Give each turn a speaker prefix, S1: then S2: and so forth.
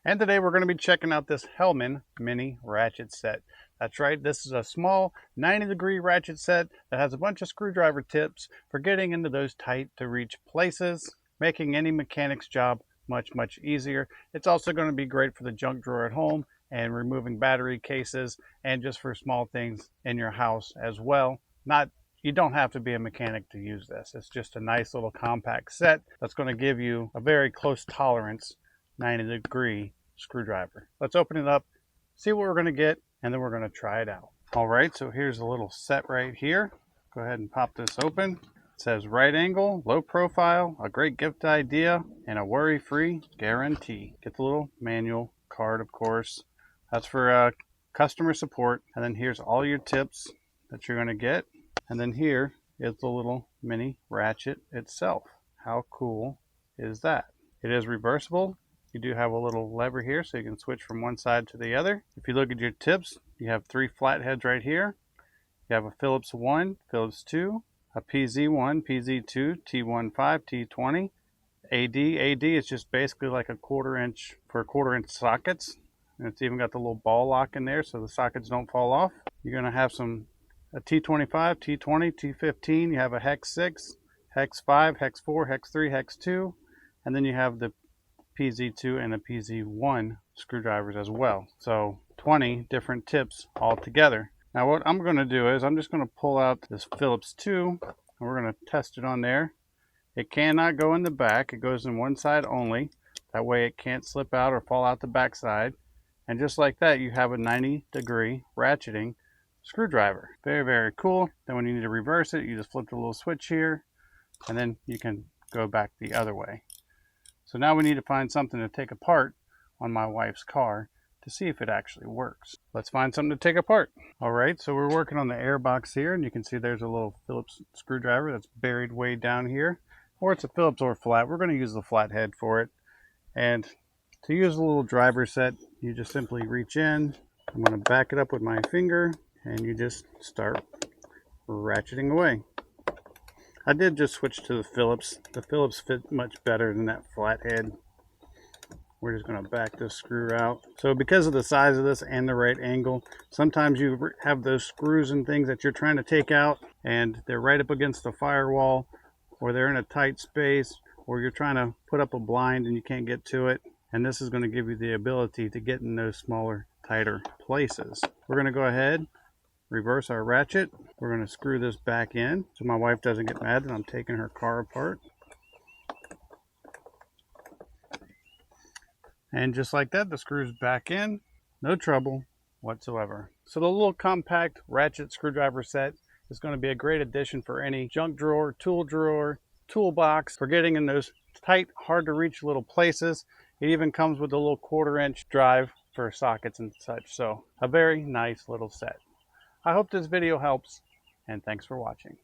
S1: And today we're going to be checking out this Hellman mini ratchet set. That's right, this is a small 90-degree ratchet set that has a bunch of screwdriver tips for getting into those tight to reach places, making any mechanic's job much easier. It's also going to be great for the junk drawer at home and removing battery cases and just for small things in your house as well. You don't have to be a mechanic to use this. It's just a nice little compact set that's going to give you a very close tolerance 90-degree screwdriver. Let's open it up, see what we're going to get, and then we're going to try it out. All right, so here's a little set right here. Go ahead and pop this open. It says right angle, low profile, a great gift idea, and a worry-free guarantee. Get the little manual card, of course. That's for customer support. And then here's all your tips that you're going to get. And then here is the little mini ratchet itself. How cool is that? It is reversible. You do have a little lever here so you can switch from one side to the other. If you look at your tips, you have 3 flatheads right here. You have a Phillips 1, Phillips 2, a PZ1, PZ2, T15, T20. AD is just basically like a 1/4 inch for 1/4 inch sockets. And it's even got the little ball lock in there so the sockets don't fall off. You're going to have a T25, T20, T15. You have a Hex 6, Hex 5, Hex 4, Hex 3, Hex 2. And then you have the PZ2 and a PZ1 screwdrivers as well. So 20 different tips all together. Now what I'm going to do is I'm just going to pull out this Phillips 2 and we're going to test it on there. It cannot go in the back. It goes in one side only. That way it can't slip out or fall out the back side. And just like that, you have a 90-degree ratcheting screwdriver. Very cool. Then when you need to reverse it, you just flip the little switch here and then you can go back the other way. So now we need to find something to take apart on my wife's car to see if it actually works. Let's find something to take apart. All right, so we're working on the air box here, and you can see there's a little Phillips screwdriver that's buried way down here. Or it's a Phillips or flat. We're going to use the flathead for it. And to use a little driver set, you just simply reach in. I'm going to back it up with my finger, and you just start ratcheting away. I did just switch to the Phillips. The Phillips fit much better than that flathead. We're just going to back this screw out. So because of the size of this and the right angle, sometimes you have those screws and things that you're trying to take out and they're right up against the firewall, or they're in a tight space, or you're trying to put up a blind and you can't get to it. And this is going to give you the ability to get in those smaller, tighter places. We're going to go ahead, reverse our ratchet. We're going to screw this back in so my wife doesn't get mad that I'm taking her car apart. And just like that, the screw's back in. No trouble whatsoever. So the little compact ratchet screwdriver set is going to be a great addition for any junk drawer, toolbox, for getting in those tight, hard to reach little places. It even comes with a little 1/4 inch drive for sockets and such. So a very nice little set. I hope this video helps, and thanks for watching.